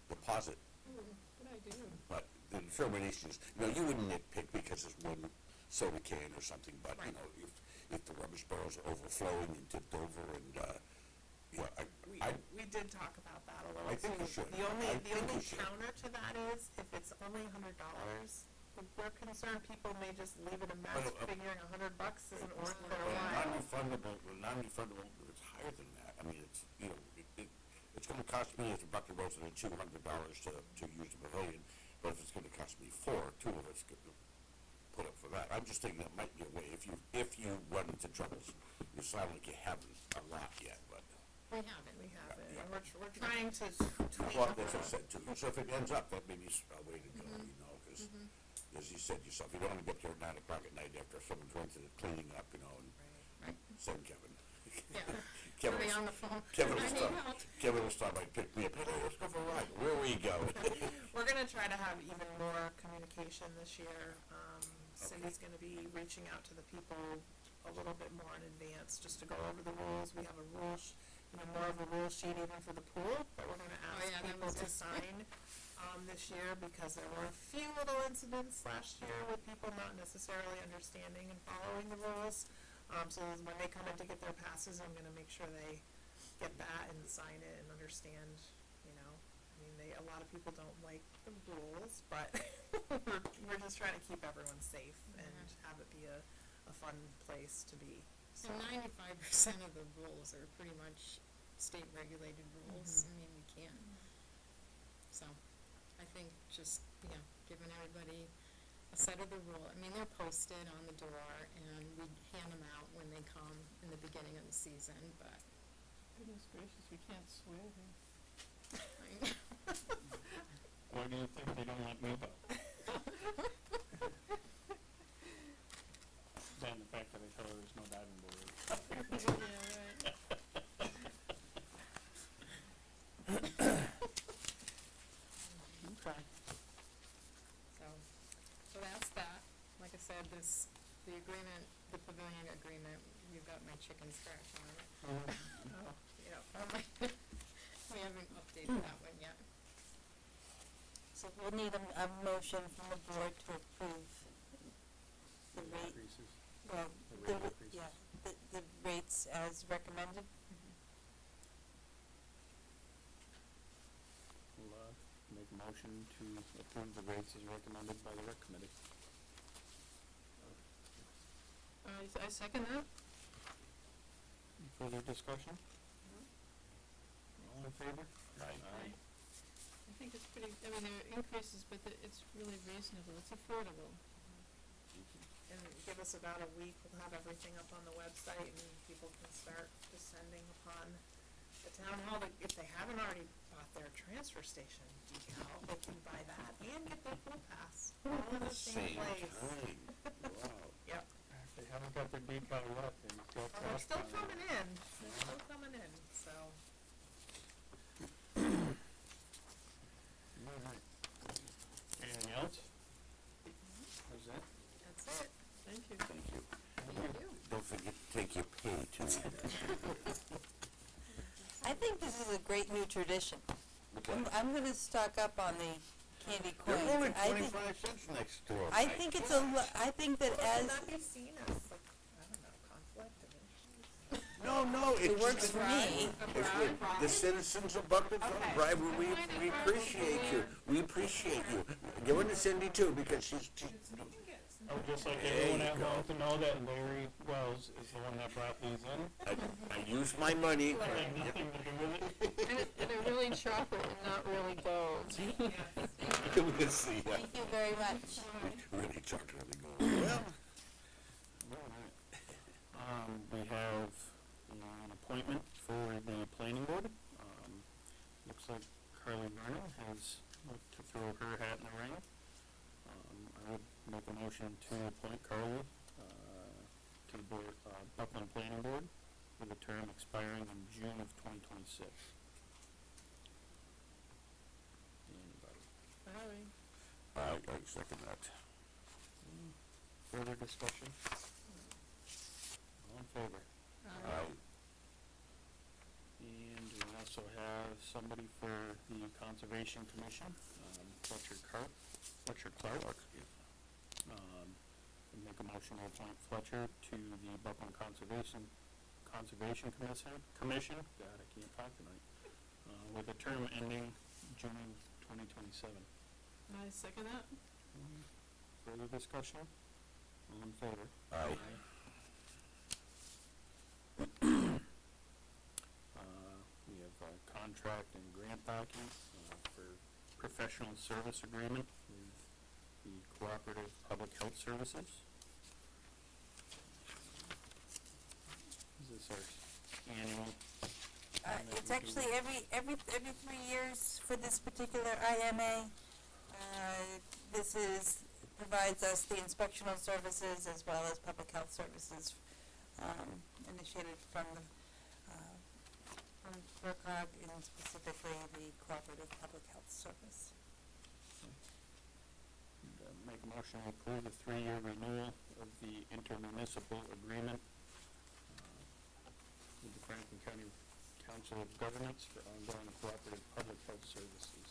[SPEAKER 2] deposit.
[SPEAKER 4] Good idea.
[SPEAKER 2] But the determination is, you wouldn't nitpick because it's one soda can or something, but,
[SPEAKER 6] Right.
[SPEAKER 2] if the rubbish barrels are overflowing and tipped over and,
[SPEAKER 7] We did talk about that a little
[SPEAKER 2] I think
[SPEAKER 7] too.
[SPEAKER 2] you should.
[SPEAKER 7] The only,
[SPEAKER 2] I
[SPEAKER 7] the
[SPEAKER 2] think
[SPEAKER 7] only
[SPEAKER 2] you should.
[SPEAKER 7] counter to that is, if it's only $100, we're concerned people may just leave it a mess,
[SPEAKER 2] Well,
[SPEAKER 7] figuring $100 isn't worth their
[SPEAKER 2] Well,
[SPEAKER 7] while.
[SPEAKER 2] non-refundable, if it's higher than that, I mean, it's, it's gonna cost me as a Buckland resident $200 to use the pavilion, but if it's gonna cost me two of us could put up for that. I'm just thinking that might be a way, if you run into troubles. You sound like you haven't a lot yet, but.
[SPEAKER 6] We haven't.
[SPEAKER 7] We have it,
[SPEAKER 2] Yeah.
[SPEAKER 7] and we're trying to tweak.
[SPEAKER 2] Well, that's what I said too. So if it ends up, that may be a way to go, because, as you said yourself, you don't wanna get there at 9 o'clock at night after someone's rented it, cleaning up, and
[SPEAKER 6] Right.
[SPEAKER 2] send Kevin.
[SPEAKER 6] Yeah.
[SPEAKER 2] Kevin
[SPEAKER 6] Somebody
[SPEAKER 2] will-
[SPEAKER 6] on the phone.
[SPEAKER 2] Kevin
[SPEAKER 6] I
[SPEAKER 2] will
[SPEAKER 6] need
[SPEAKER 2] stop,
[SPEAKER 6] help.
[SPEAKER 2] Kevin will stop by, pick me up, hey, let's go for a ride, where we go?
[SPEAKER 7] We're gonna try to have even more communication this year. Cindy's gonna be reaching out to the people a little bit more in advance, just to go over the rules. We have a more of a rule sheet even for the pool that we're gonna
[SPEAKER 6] Oh,
[SPEAKER 7] ask
[SPEAKER 6] yeah, that
[SPEAKER 7] people
[SPEAKER 6] was
[SPEAKER 7] to
[SPEAKER 6] it.
[SPEAKER 7] sign, this year, because there were a few little incidents last year with people not necessarily understanding and following the rules. So when they come in to get their passes, I'm gonna make sure they get that and sign it and understand, a lot of people don't like the rules, but we're just trying to keep everyone safe and have it be a fun place to be. So,
[SPEAKER 6] And 95% of the rules are pretty much state regulated rules. I mean, we can't. So, I think just, giving everybody a set of the rule. I mean, they're posted on the door and we hand them out when they come in the beginning of the season, but.
[SPEAKER 4] Goodness gracious, we can't swear here.
[SPEAKER 1] Why do you think they don't let me go? Then the fact that I tell her there's no diving board.
[SPEAKER 4] Yeah, right.
[SPEAKER 1] Okay.
[SPEAKER 6] So that's that. Like I said, the agreement, the pavilion agreement, you've got my chicken scratch on it. We haven't updated that one yet.
[SPEAKER 5] So we'll need a motion from the board to approve the rate,
[SPEAKER 1] Increases.
[SPEAKER 5] well,
[SPEAKER 1] The rate increases.
[SPEAKER 5] the rates as recommended.
[SPEAKER 1] We'll, make a motion to approve the rates as recommended by the rec committee.
[SPEAKER 4] I second that.
[SPEAKER 1] Any further discussion? All in favor?
[SPEAKER 2] Right.
[SPEAKER 4] I think it's pretty, I mean, there are increases, but it's really reasonable, it's affordable.
[SPEAKER 7] and give us about a week, we'll have everything up on the website and people can start descending upon the town hall. If they haven't already bought their transfer station decal, they can buy that and get their pool pass, all in the same place.
[SPEAKER 2] time, wow.
[SPEAKER 7] Yep,
[SPEAKER 1] If they haven't got their decal yet, then it's got
[SPEAKER 7] well, they're
[SPEAKER 1] trash
[SPEAKER 7] still
[SPEAKER 1] down
[SPEAKER 7] coming
[SPEAKER 1] there.
[SPEAKER 7] in, they're still coming in, so.
[SPEAKER 1] All right. Anything else? How's that?
[SPEAKER 6] That's it.
[SPEAKER 4] Thank you.
[SPEAKER 2] Thank you.
[SPEAKER 6] Thank you.
[SPEAKER 2] Don't forget to take your pay too.
[SPEAKER 5] I think this is a great new tradition.
[SPEAKER 2] Okay.
[SPEAKER 5] I'm gonna stock up on the candy
[SPEAKER 2] They're
[SPEAKER 5] coins.
[SPEAKER 2] only
[SPEAKER 5] I think,
[SPEAKER 2] 25 cents next door.
[SPEAKER 5] I think it's I think that
[SPEAKER 7] Would
[SPEAKER 5] as,
[SPEAKER 7] that be seen as like, I don't know, conflict of interest?
[SPEAKER 2] No,
[SPEAKER 5] it works for me.
[SPEAKER 2] It's good. The citizens of Buckland Town
[SPEAKER 7] Okay.
[SPEAKER 2] Drive, we appreciate you. We appreciate you. Give it to Cindy too, because she's
[SPEAKER 1] I would just like
[SPEAKER 2] There
[SPEAKER 1] everyone
[SPEAKER 2] you
[SPEAKER 1] at
[SPEAKER 2] go.
[SPEAKER 1] home to know that Larry Wells is the one that brought these in.
[SPEAKER 2] I use my money.
[SPEAKER 1] I had nothing to do with it.
[SPEAKER 4] And they're really chocolate and not really gold.
[SPEAKER 2] We'll see.
[SPEAKER 5] thank you very much.
[SPEAKER 2] Really chocolatey gold. Well,
[SPEAKER 1] We have an appointment for the planning board. Looks like Carly Vernon has looked to throw her hat in the ring. I would make a motion to appoint Carly to the board, Buckland Planning Board with a term expiring in June of 2026. Anybody?
[SPEAKER 2] I second that.
[SPEAKER 1] Further discussion? All in favor?
[SPEAKER 2] Aye.
[SPEAKER 1] And we also have somebody for the Conservation Commission, Fletcher Clark. And make a motion to appoint Fletcher to the Buckland Conservation Commission, God, I can't talk tonight, with a term ending June 2027.
[SPEAKER 4] I second that.
[SPEAKER 1] Further discussion? All in favor?
[SPEAKER 2] Aye.
[SPEAKER 1] We have a contract and grant document for professional service agreement with the Cooperative Public Health Services. Is this our annual?
[SPEAKER 5] It's actually every 3 years for this particular IMA. This provides us the inspectional services as well as public health services, initiated from FERCog and specifically the Cooperative Public Health Service.
[SPEAKER 1] Make a motion to approve the 3-year renewal of the intermunicipal agreement with the Franklin County Council of Governments for ongoing cooperative public health services.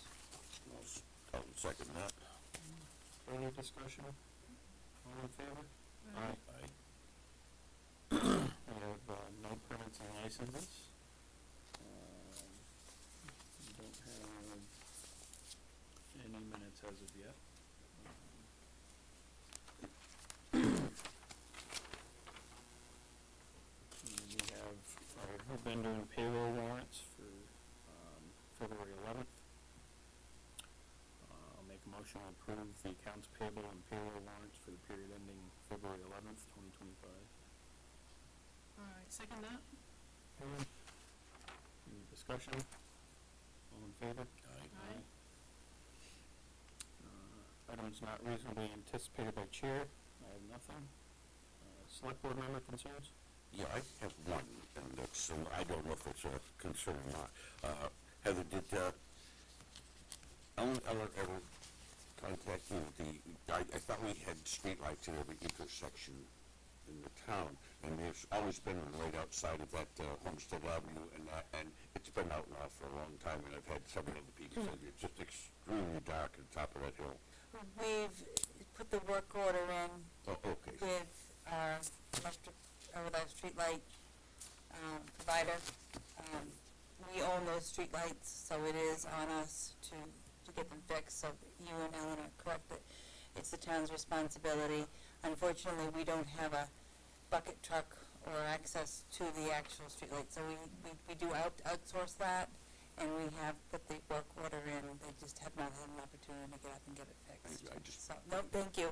[SPEAKER 2] I'll second that.
[SPEAKER 1] Further discussion? All in favor?
[SPEAKER 4] Aye.
[SPEAKER 1] We have no permits and licenses. We don't have any minutes as of yet. And we have our vendor and payroll warrants for February 11th. I'll make a motion to approve the accounts payable and payroll warrants for the period ending February 11th, 2025.
[SPEAKER 4] All right, second that.
[SPEAKER 1] Any discussion? All in favor?
[SPEAKER 4] Aye.
[SPEAKER 1] Items not reasonably anticipated by chair, I have nothing. Select board member concerns?
[SPEAKER 2] Yeah, I have one, and that's, I don't know if it's a concern or not. Heather, did, Ellen ever contact you with I thought we had streetlights in every intersection in the town, and there's always been one right outside of that, Homestead Avenue, and it's been out now for a long time, and I've had several other people say it's just extremely dark at the top of that hill.
[SPEAKER 5] We've put the work order in
[SPEAKER 2] Oh, okay.
[SPEAKER 5] with our streetlight provider. We own those streetlights, so it is on us to get them fixed. So you and Ellen are correct that it's the town's responsibility. Unfortunately, we don't have a bucket truck or access to the actual streetlight, so we do outsource that, and we have put the work order in. They just have not had an opportunity to get up and get it fixed. So, no, thank you.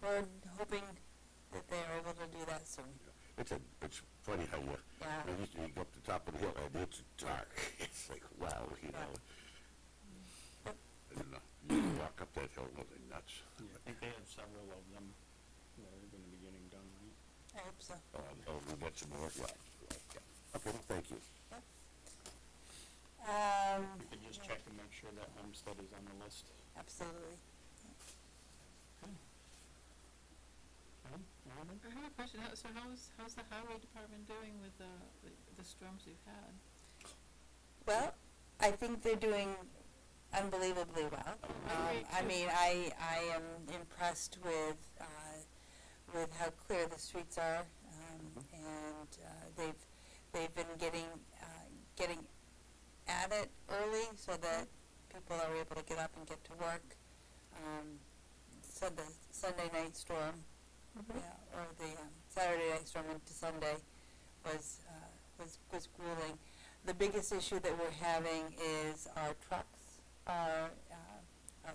[SPEAKER 5] We're hoping that they're able to do that soon.
[SPEAKER 2] It's funny how you go up the top of the hill and it's dark. It's like, wow, you know.
[SPEAKER 5] Yep.
[SPEAKER 2] And you walk up that hill, well, they're nuts.
[SPEAKER 1] Yeah, I think they have several of them that are going to be getting done, right?
[SPEAKER 5] I hope so.
[SPEAKER 2] We got some more. Yeah. Okay, well, thank you.
[SPEAKER 1] You can just check and make sure that Homestead is on the list.
[SPEAKER 5] Absolutely.
[SPEAKER 1] Okay,
[SPEAKER 4] I have a question. How's the highway department doing with the storms we've had?
[SPEAKER 5] Well, I think they're doing unbelievably well. I mean, I am impressed with how clear the streets are, and they've been getting at it early so that people are able to get up and get to work. So the Sunday night storm, or the Saturday night storm into Sunday was grueling. The biggest issue that we're having is our trucks are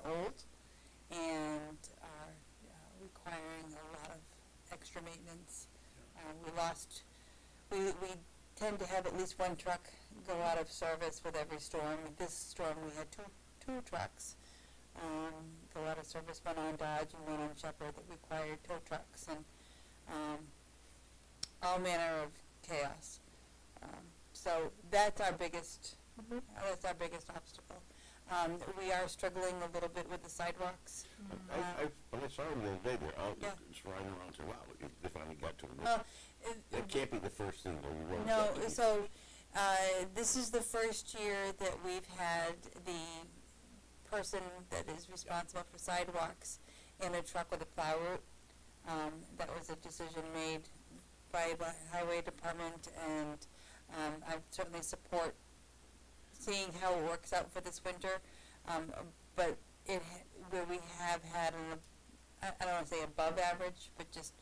[SPEAKER 5] old and are requiring a lot of extra maintenance. We tend to have at least one truck go out of service with every storm. This storm we had two trucks go out of service, one on Dodge and one on Shepherd, that required tow trucks. And all manner of chaos. So that's our biggest, obstacle. We are struggling a little bit with the sidewalks.
[SPEAKER 2] When I saw them the other day, they're out,
[SPEAKER 5] Yeah.
[SPEAKER 2] just riding around, so wow, they finally got to them.
[SPEAKER 5] Uh,
[SPEAKER 2] That can't be the first thing the road.
[SPEAKER 5] No, so, this is the first year that we've had the person that is responsible for sidewalks in a truck with a plow route. That was a decision made by the highway department, and, I certainly support seeing how it works out for this winter. But where we have had I don't wanna say above average, but just,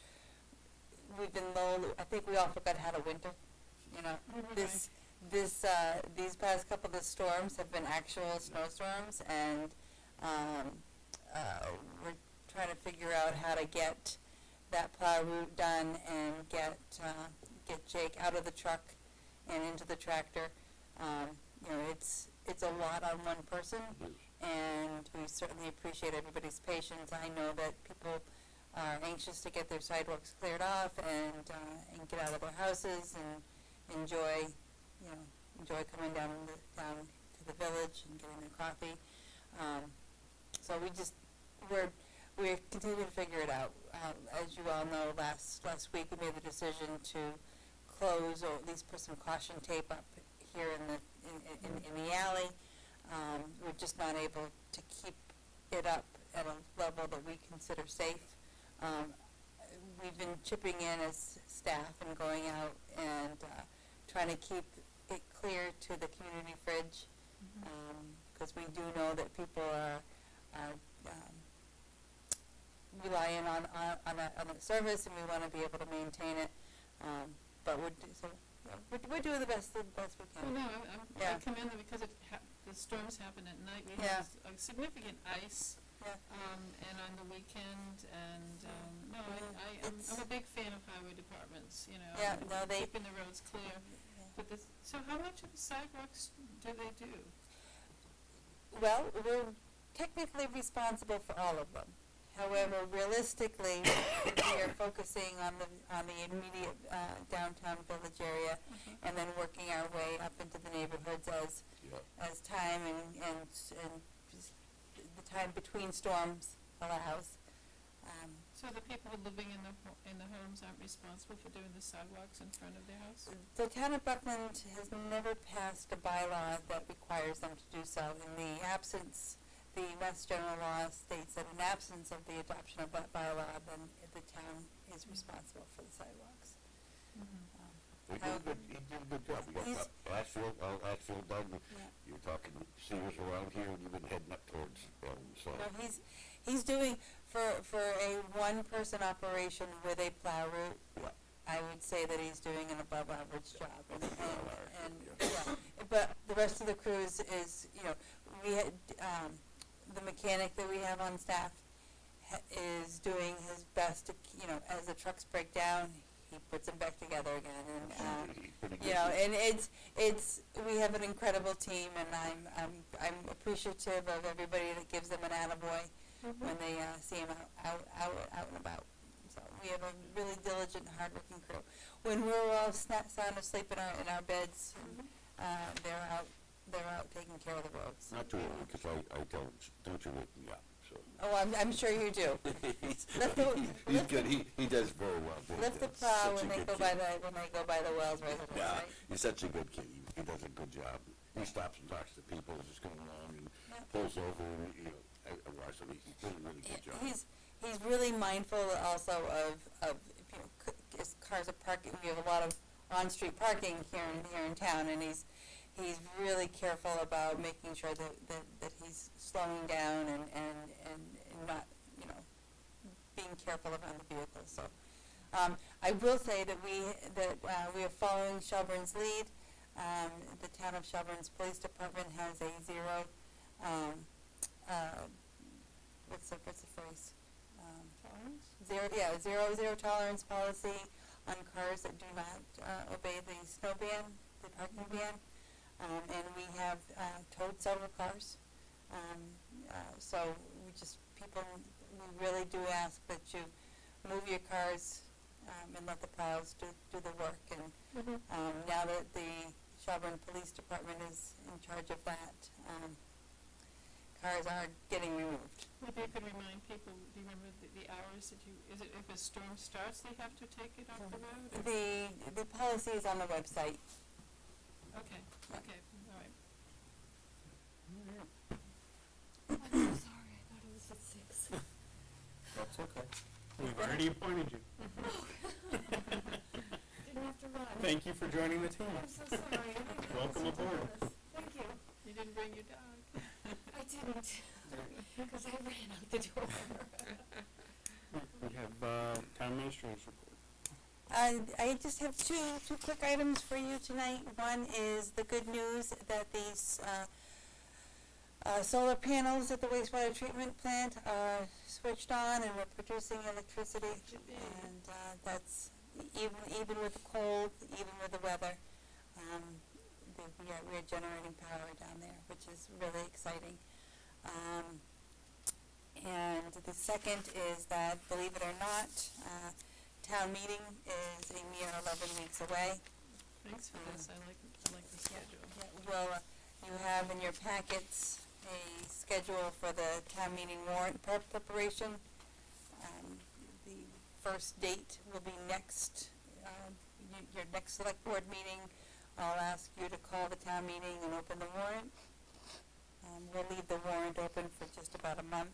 [SPEAKER 5] we've been low, I think we all forgot how to winter, you know. These past couple of storms have been actual snowstorms, and, we're trying to figure out how to get that plow route done and get Jake out of the truck and into the tractor. You know, it's a lot on one person, and we certainly appreciate everybody's patience. I know that people are anxious to get their sidewalks cleared off and get out of their houses and enjoy coming down to the village and getting their coffee. So we're continuing to figure it out. As you all know, last week we made the decision to close, or at least put some caution tape up here in the alley. We're just not able to keep it up at a level that we consider safe. We've been chipping in as staff and going out and trying to keep it clear to the community fridge, because we do know that people are relying on the service, and we want to be able to maintain it. But we're doing the best we
[SPEAKER 4] Well,
[SPEAKER 5] can.
[SPEAKER 4] no,
[SPEAKER 5] Yeah.
[SPEAKER 4] I commend them because the storms happen at night. We
[SPEAKER 5] Yeah.
[SPEAKER 4] had a significant ice,
[SPEAKER 5] Yeah.
[SPEAKER 4] and on the weekend, and, no,
[SPEAKER 5] It's-
[SPEAKER 4] I'm a big fan of highway departments, you know.
[SPEAKER 5] Yeah,
[SPEAKER 4] and
[SPEAKER 5] no, they-
[SPEAKER 4] keeping the roads clear. But so how much of the sidewalks do they do?
[SPEAKER 5] Well, we're technically responsible for all of them. However, realistically, we are focusing on the immediate downtown village area, and then working our way up into the neighborhoods as time and just the time between storms allows.
[SPEAKER 4] So the people living in the homes aren't responsible for doing the sidewalks in front of their house?
[SPEAKER 5] The town of Buckland has never passed a bylaw that requires them to do so. In the absence, the Mass General Law states that in absence of the adoption of that bylaw, then the town is responsible for the sidewalks.
[SPEAKER 2] He did a good job. We got Ashfield done.
[SPEAKER 5] Yeah.
[SPEAKER 2] You're talking seniors around here, and you've been heading up towards, so.
[SPEAKER 5] No, he's doing, for a one-person operation with a plow route,
[SPEAKER 2] Yeah.
[SPEAKER 5] I would say that he's doing an above-average job. Yeah. But the rest of the crew is, you know, we had, the mechanic that we have on staff is doing his best to, you know, as the trucks break down, he puts them back together again, and, you know, and it's, we have an incredible team, and I'm appreciative of everybody that gives them an attaboy when they see him out and about. So we have a really diligent, hardworking crew. When we're all sound asleep in our beds, they're out taking care of the roads.
[SPEAKER 2] Not too early, because I don't you wake me up, so.
[SPEAKER 5] Oh, I'm sure you do.
[SPEAKER 2] He's good, he does very well.
[SPEAKER 5] Lift the plow when they go by the Wells residence,
[SPEAKER 2] Yeah,
[SPEAKER 5] right?
[SPEAKER 2] he's such a good kid, he does a good job. He stops and talks to people as it's going along, and pulls over, and, you know, so he's doing a really good job.
[SPEAKER 5] He's really mindful also of you know, his cars are parking. We have a lot of on-street parking here in town, and he's really careful about making sure that he's slowing down and not, you know, being careful around the vehicles. So I will say that we are following Shelburne's lead. The town of Shelburne's police department has a zero. What's the phrase? Zero tolerance policy on cars that do not obey the snow ban, the parking ban. And we have towed several cars. So we really do ask that you move your cars and let the plows do the work. And now that the Shelburne Police Department is in charge of that, cars are getting removed.
[SPEAKER 4] Maybe you could remind people, do you remember the hours that is it if a storm starts, they have to take it off the road? Or?
[SPEAKER 5] The policy is on the website.
[SPEAKER 4] Okay, okay, all right.
[SPEAKER 6] I'm so sorry, I thought it was at 6.
[SPEAKER 1] That's okay. We've already appointed you.
[SPEAKER 6] Didn't have to run.
[SPEAKER 1] Thank you for joining the team.
[SPEAKER 6] I'm so sorry. I didn't realize
[SPEAKER 1] Welcome
[SPEAKER 6] you did
[SPEAKER 1] aboard.
[SPEAKER 6] this. Thank you.
[SPEAKER 4] You didn't bring your dog.
[SPEAKER 6] I didn't, because I ran out the door.
[SPEAKER 1] We have town administrator's report.
[SPEAKER 5] I just have two quick items for you tonight. One is the good news that these solar panels at the wastewater treatment plant are switched on and we're producing electricity. And that's even with the cold, even with the weather, we are generating power down there, which is really exciting. And the second is that, believe it or not, town meeting is a mere 11 weeks away.
[SPEAKER 4] Thanks for this. I like the schedule.
[SPEAKER 5] Well, you have in your packets a schedule for the town meeting warrant preparation. The first date will be next, your next select board meeting. I'll ask you to call the town meeting and open the warrant. We'll leave the warrant open for just about a month.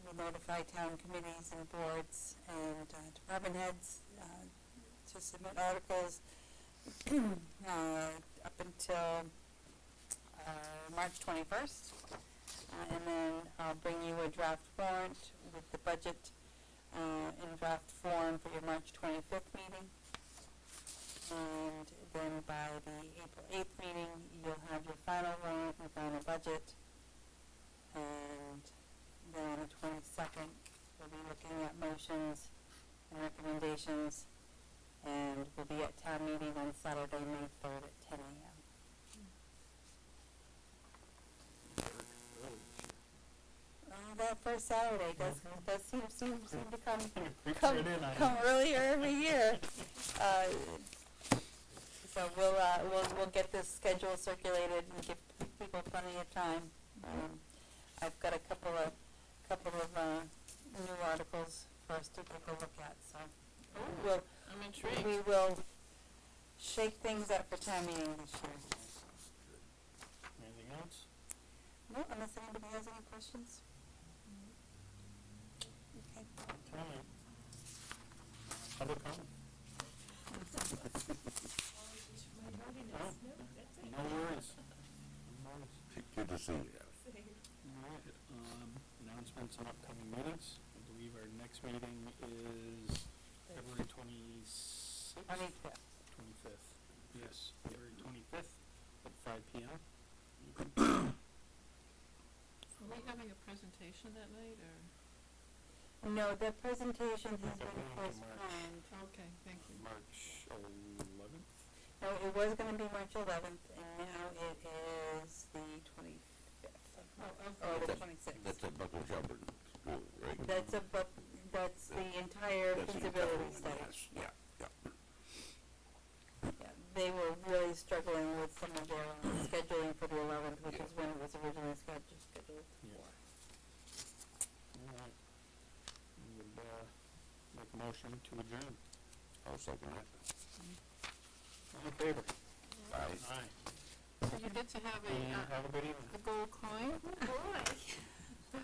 [SPEAKER 5] We'll notify town committees and boards and department heads to submit articles up until March 21st. And then I'll bring you a draft warrant with the budget in draft form for your March 25th meeting. And then by the April 8th meeting, you'll have your final warrant and final budget. And then on the 22nd, we'll be looking at motions and recommendations. And we'll be at town meeting on Saturday, May 3rd at 10 a.m. That first Saturday does seem to come earlier every year. So we'll get this schedule circulated and give people plenty of time. I've got a couple of new articles for us to take a look at. So
[SPEAKER 4] I'm intrigued.
[SPEAKER 5] we will shake things up for town meeting this year.
[SPEAKER 1] Anything else?
[SPEAKER 5] No, unless anybody has any questions. Okay.
[SPEAKER 1] Time. Public comment? No worries.
[SPEAKER 2] Good to see you.
[SPEAKER 1] Alright, announcements on upcoming meetings. I believe our next meeting is February 26th? 25th. Yes, February 25th at 5 p.m.
[SPEAKER 4] Are we having a presentation that night, or?
[SPEAKER 5] No, the presentation has been
[SPEAKER 1] March.
[SPEAKER 5] postponed.
[SPEAKER 4] Okay, thank you.
[SPEAKER 1] March 11th?
[SPEAKER 5] No, it was going to be March 11th, and now it is the 25th. Or the 26th.
[SPEAKER 2] That's a Buckland Shelburne school, right?
[SPEAKER 5] That's the entire
[SPEAKER 2] That's the
[SPEAKER 5] feasibility
[SPEAKER 2] entire
[SPEAKER 5] study.
[SPEAKER 2] one, yes. Yeah.
[SPEAKER 5] Yeah, they were really struggling with some of their scheduling for the 11th, which is when it was originally scheduled for.
[SPEAKER 1] Alright. We would make a motion to adjourn.
[SPEAKER 2] I'll second that.
[SPEAKER 1] All in favor?
[SPEAKER 2] Aye.
[SPEAKER 1] Aye.
[SPEAKER 4] So you get to have
[SPEAKER 1] And have a good evening.
[SPEAKER 4] a gold coin?
[SPEAKER 6] Boy.